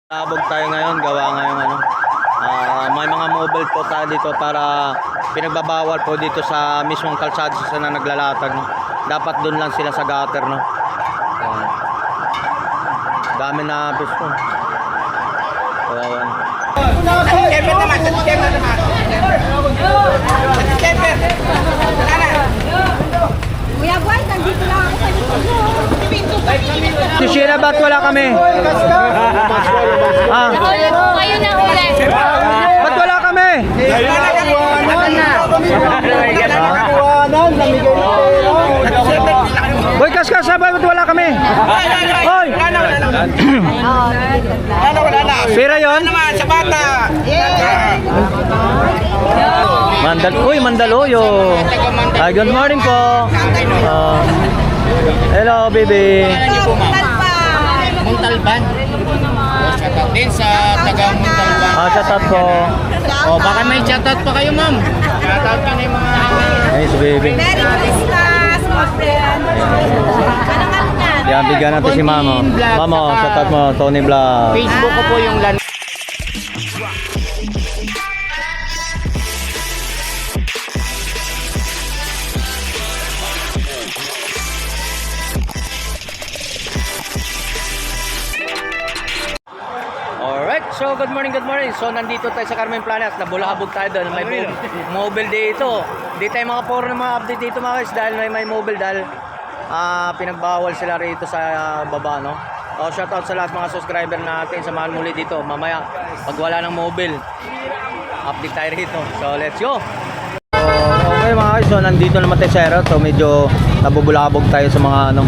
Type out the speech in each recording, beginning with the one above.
Abog tayo ngayon, gawa ngayong ano. May mga mobile po tayo dito para pinagbabawal po dito sa mismong kalsada sa na naglalatag, no. Dapat doon lang sila sa gutter, no. Dami na pisto. Kawawan. Subscriber naman, subscriber naman. Subscriber. Kuya Boy, nandito lang ako sa likod. Si Sheila, ba't wala kami? Nahuli po kayo na huli. Ba't wala kami? Boy, kaskas, ba't wala kami? Hoy! Wala na. Pira yun? Naman sa bata. Uy, Mandaloyo. Good morning po. Hello, baby. Muntalban. Shoutout din sa taga Muntalban. Shoutout po. Oh, baka may shoutout pa kayo, ma'am. Shoutout ka na yung mga... Nice, baby. Merry Christmas, my friend. Ano nga? Yan, bigyan natin si Mama. Mama, shoutout mo, Tony Vlog. Facebook ko po yung lan... Alright, so good morning, good morning. So nandito tayo sa Carmen Planas, nabulahabog tayo doon. May mobile dito. Hindi tayo mga puro ng mga update dito mga guys dahil may mobile dahil pinagbawal sila rito sa baba, no? Shoutout sa lahat mga subscriber natin, samahan muli dito. Mamaya, pag wala ng mobile, update tayo rito. So let's go! Okay mga guys, so nandito naman tayo sa airport. So medyo nabubulabog tayo sa mga ano,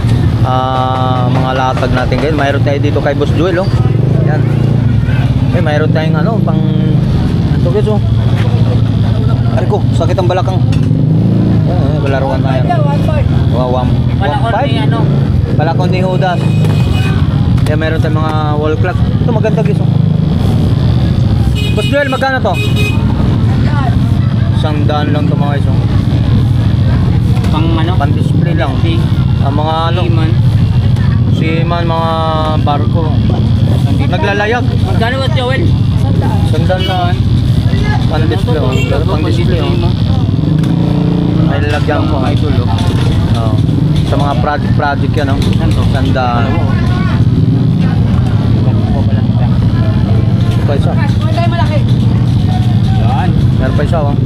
mga latag natin ngayon. Mayroon tayo dito kay Boss Joel, oh. Yan. Mayroon tayong ano, pang ito guys, oh. Ari ko, sakit ang balakang. Balaruan tayo. Balakon ni ano? Balakon ni Judas. Yan, mayroon tayong mga wall clock. Ito maganda guys, oh. Boss Joel, magkano to? 100 lang to mga guys, oh. Pang ano? Pan display lang. Ang mga ano, Seaman, mga barko. Naglalayag. Magkano ba, Joel? 100 lang. Pan display, oh. Pang display, oh. May lalagyan ko, idol, oh. Oh. Sa mga project yan, oh. 100. Pa isa. Yan. Meron pa isa, oh.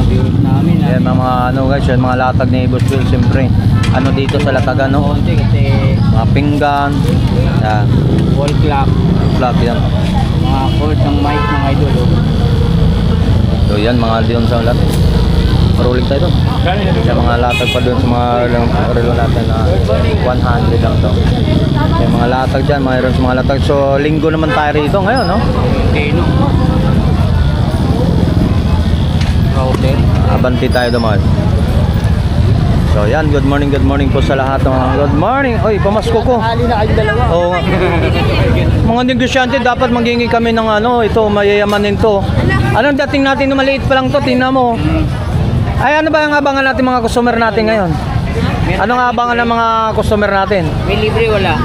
Viewers namin. Yan mga ano guys, yan mga latag ni Boss Will, siyempre. Ano dito sa latagan, no? Konti kasi Mga pinggan. Yan. wall clock. Plug yan. Mga cord ng mic ng idol. So yan, mga diyon sa lahat. Maruling tayo doon. Yan mga latag pa doon sa mga relo natin na 100 lang to. Yan mga latag dyan, mayroon sa mga latag. So linggo naman tayo rito ngayon, no? Dino. Router. Abanti tayo dumaan. So yan, good morning po sa lahat. Good morning. Oy, pamasko ko. Hali na kayong dalawa. Oo. Mga negosyante dapat maghingi kami ng ano, ito, mayayamanin to. Anong dating natin na maliit pa lang to, tingnan mo. Ay, ano ba ang abangan natin mga customer natin ngayon? Anong abangan ng mga customer natin? May libre wala.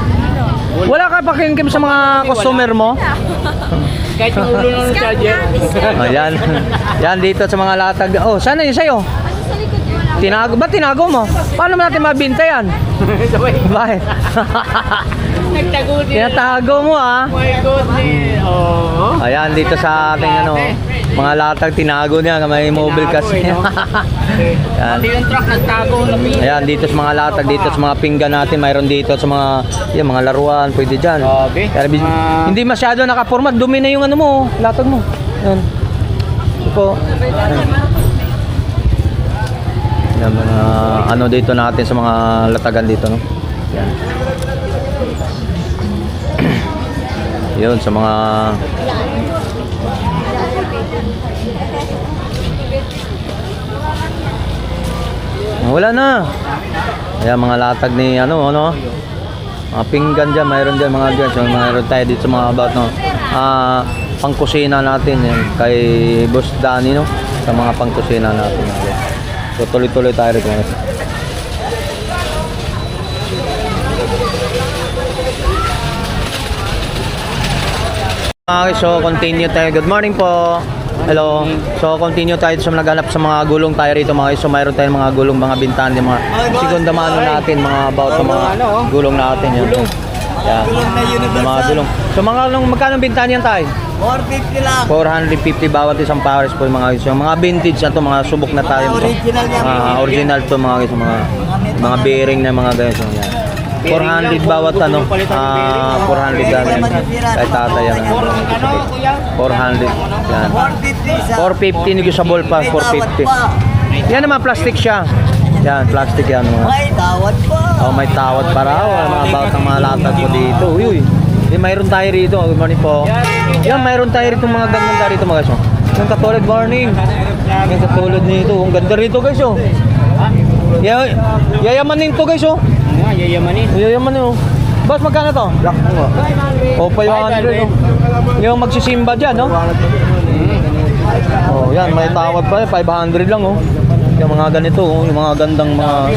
Wala ka pakingkim sa mga customer mo? Kahit yung ulo ng charger. Ayan. Yan dito sa mga latag. Oh, sana yun sa'yo? Tinago, ba't tinago mo? Paano natin mabinta yan? Sabay. Bakit? Nagtago din. Tinatago mo, ah. Oh my goodness. Oo. Ayan, dito sa ating ano, mga latag, tinago niya, may mobile kasi. Yan. Pati yung truck nagtago na pin. Ayan, dito sa mga latag, dito sa mga pinggan natin, mayroon dito sa mga, yan, mga laruan, pwede dyan. Grabe. Hindi masyado nakapormat, dumi na yung ano mo, latag mo. Yan. Ito. Yan, mga ano dito natin sa mga latagan dito, no? Yan. Yun, sa mga wala na. Ayan, mga latag ni ano, mga pinggan dyan, mayroon dyan mga dyan. So, mayroon tayo dito sa mga about, no? Pangkusina natin, yan, kay Boss Danny, no? Sa mga pangkusina natin. So, tuloy-tuloy tayo rin. Okay, so continue tayo. Good morning po. Hello. So continue tayo sa naghanap sa mga gulong tayo rito mga guys. So mayroon tayong mga gulong, mga bintan, yung mga segunda mano natin, mga about sa mga gulong natin yan. Yeah. Yung mga gulong. So magkano bintan yan tayo? 450 lang. 450 bawat isang pares po yung mga guys. Yung mga vintage na to, mga subok na tayo. Original yan. Original to mga guys, mga bearing na mga guys. So, yan. 400 bawat 400 yan. Kay tatay yan. 400 yan. 450 negotiable pa, 450. Yan naman plastic siya. Yan, plastic yan. May tawad pa. Oh, may tawad para mga about ng mga latag po dito. Uy. Mayroon tayo rito. Good morning po. Yan, mayroon tayo rito mga ganda rito mga guys. Yung katulad morning. Yung katulad nito. Ang ganda rito guys. Oh. Yayamanin to guys. Oh. Yayamanin oh. Boss, magkano to? Black mo. O, 500 oh. Yung magsisimba dyan, no? Oh, yan, may tawad pa 500 lang oh. Yung mga ganito oh, yung mga gandang mga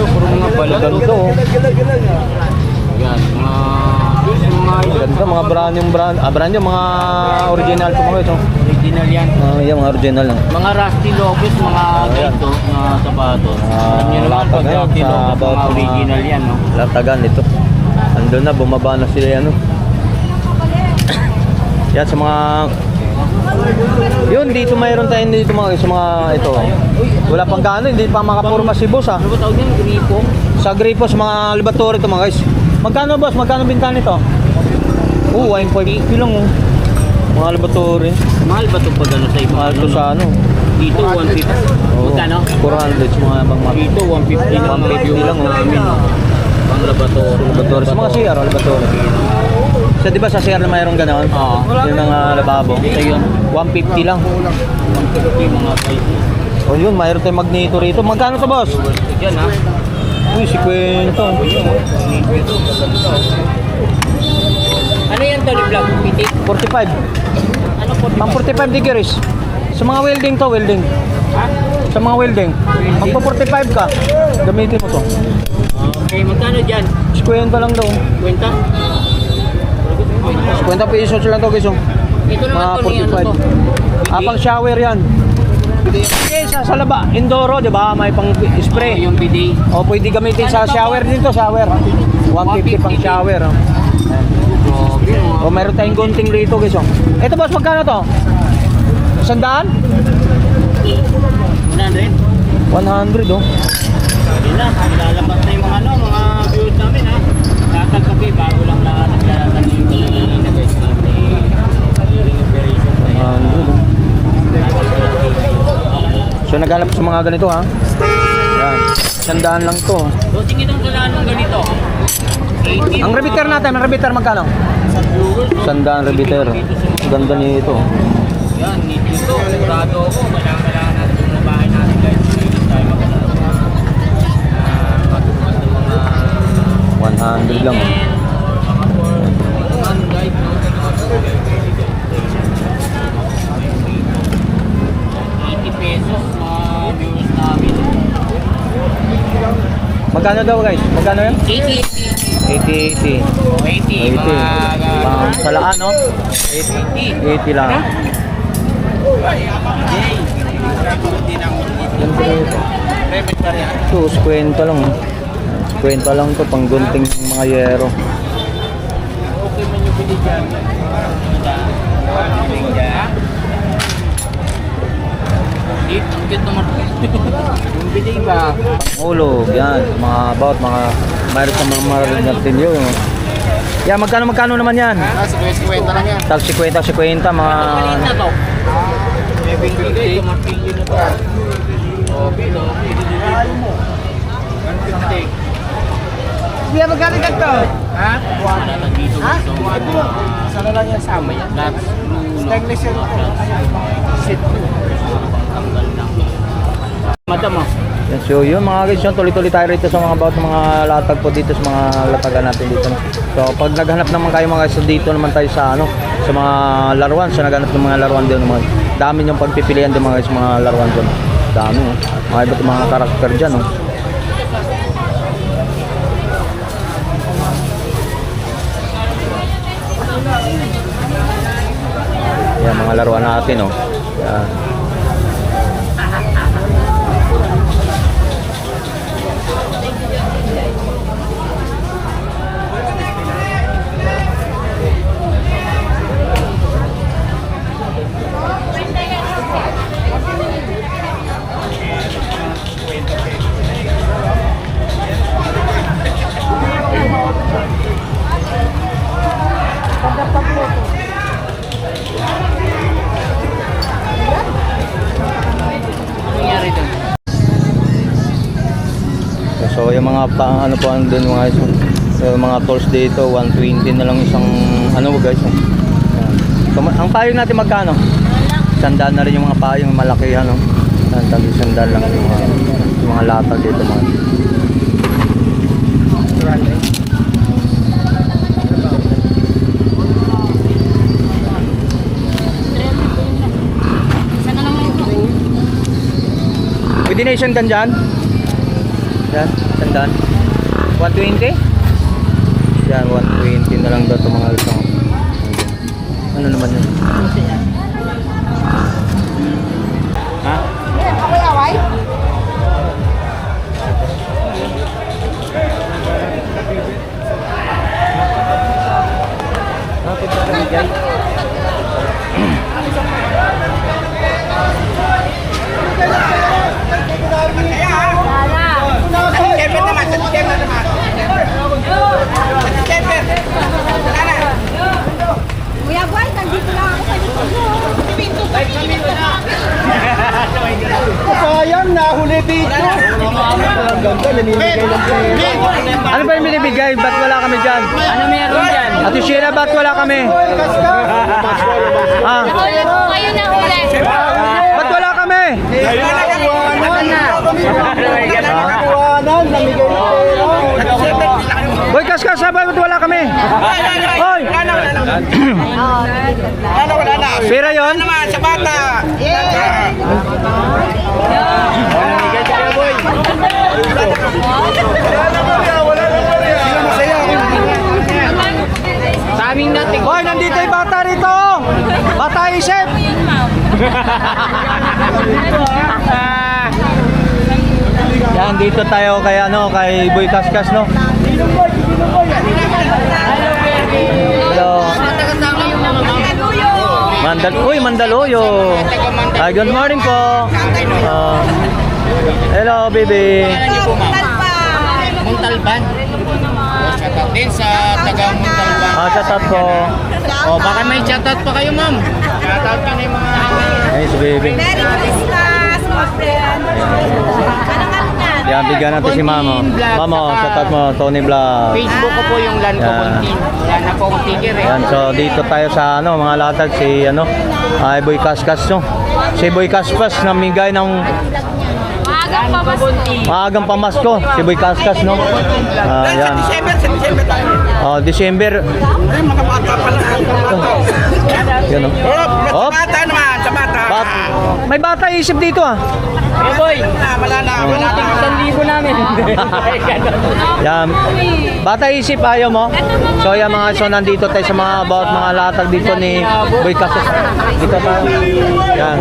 ganito oh. Yan, Ganda, mga brand yung mga original to mga ito. original yan. Yung mga original lang. Mga rusty logos, mga ganito, mga sapatos. Alam niyo naman pag latag rusty yan, sa logos, about mga original yan, no? Latagan ito. Andun na, bumaba na sila yan. Oh. Yan sa mga yun, dito mayroon tayo dito mga sa mga ito. Wala pang gaano, hindi pa makapurma si boss ah. Ano ba tawag yan? Gripo? Sa gripo sa mga laboratory ito mga guys. Magkano boss? Magkano binta nito? 1.50 lang oh. Mga laboratory. Mahal ba ito pag ano sa iba? Mahal to sa ano? Dito, 150. Oo. Magkano? 400 sa mga mga Dito, 150 lang. 150 lang oh. Namin, no? Pang laboratory. Laboratory sa mga CR, laboratory. So di ba sa CR na mayroong gano'n? Oo. Yung mga lababo. Ito yun. 150 lang. 150 mga price. O yun, mayroon tayong magneto rito. Magkano to boss? Yan ha. Uy, si Kwento. Ano yan to ni Vlog? Pitik? 45. Ano po? Pang 45 degrees. Sa mga welding to, welding. Ha? Sa mga welding. Magpa 45 ka. Gamitin mo to. Okay, magkano dyan? Si Kwento lang daw. Kwenta? 50 pesos lang to guys. Oh. Ito naman Mga to ni ano to? 45. Pang shower yan. Okay, sa laba, Indoro, di ba? May pang spray. Yung bidet. O pwede gamitin sa shower dito, shower. 150 pang shower. Oh. Grabe, O mayroon tayong gunting rito guys. Oh. Ito boss, magkano to? 100? 100? 100 oh. Yun na, ilalabas na yung mga ano, mga viewers namin ha. Latag kape, bago lang naglalatag yung kanina guys. Clearing operation na yan. 100 oh. So naghanap sa mga ganito ha. Yan. 100 lang to. So, tingin ang kalanong ganito. 80. Ang repeater natin, ang repeater magkano? 100 repeater. Ganda nito. Yan, nito. Sigurado ako. Kailangan natin yung bahay natin guys. Malinis tayo matumas ng mga 100 lang. Oh. guys. 80 pesos mga viewers namin. Magkano daw guys? Magkano yan? 80. 80. 80. Mga Salaan no? 80. 80 lang. Ito, 50 lang. 50 lang to, pang gunting ng mga yero. Okay man yung bili dyan. Ang cute naman. Yung bili ba? Ulog, yan. Mga about, mga mayroon sa mga natin yun. Yan, magkano naman yan? Sa 50 lang yan. Tag 50, mga... Maliit na to. May bigay ka martilyo na to. Okay, okay. Dito mo. 150. Siya magkano ganito? Ha? Wala lang dito. Ha? Sana lang yan sama yan. That's Stainless yun. Sit. Tanggal lang. Mata mo. Yan, so yun mga guys, yun, tuloy-tuloy tayo rito sa mga about mga latag po dito sa mga latagan natin dito. No? So pag naghanap naman kayo mga guys, dito naman tayo sa ano, sa mga laruan, sa naghanap ng mga laruan din naman. Dami yung pagpipilian din mga guys, mga laruan doon. Dami, oh. Mga iba't mga karakter dyan, oh. Yan, mga laruan natin, oh. Yan. So yung mga ano po andun mga guys. So yung mga tools dito 120 na lang isang ano guys. Yan. So ang payong natin magkano? Sandaan na rin yung mga payong malaki ano. Sandaan lang yung mga latag dito mga. Pwede na isang dyan? Yan, sandaan. 120? Yan, 120 na lang daw ito mga isang. Ano naman yun? Ha? Ako away? Bakit ba kamigay? Kuya Boy, nandito lang ako sa likod mo. Pinto pa dito na. Sayang, nahuli dito. Ang ganda, naninigay ng pera. Ano ba yung binibigay? Ba't wala kami dyan? Ano meron dyan? Ate Sheila, ba't wala kami? Ah, Kayo na uli. ba't wala kami? Nakakuhanan, namigay ng pera. Boy, kaskas, ba't wala kami? Hoy! Pera yun? Sa bata. Sa aming natin. Hoy, nandito yung bata rito! Bata isip! Yan, dito tayo kay ano, kay Boy Kaskas, no? Hello. Uy, Mandaluyong. Good morning po. Hello, baby. Muntalban. Shoutout din sa taga Muntalban. Shoutout po. Oh, baka may shoutout pa kayo, ma'am. Shoutout ka na yung mga... Nice, baby. Merry Christmas, my friend. Yan, bigyan natin si Mama. Mama, shoutout mo, Tony Vlog. Facebook ko po yung Lan Cocontin. Wala na po akong ticker eh. Yan, so dito tayo sa ano, mga latag si ano, ay Boy Kaskas, no? Si Boy Kaskas namigay ng Maagang pamasko. maagang pamasko, si Boy Kaskas, no? Yan. Sa December tayo. Oh, December. Ay, mga bata pala. Yan, no? Sa bata naman, sa bata. May bata isip dito, ah. Hey boy, Wala na. isang libo namin. Yan. Bata isip, ayaw mo? So yan mga so nandito tayo sa mga about mga latag dito ni Boy Kaskas. Dito tayo. Yan.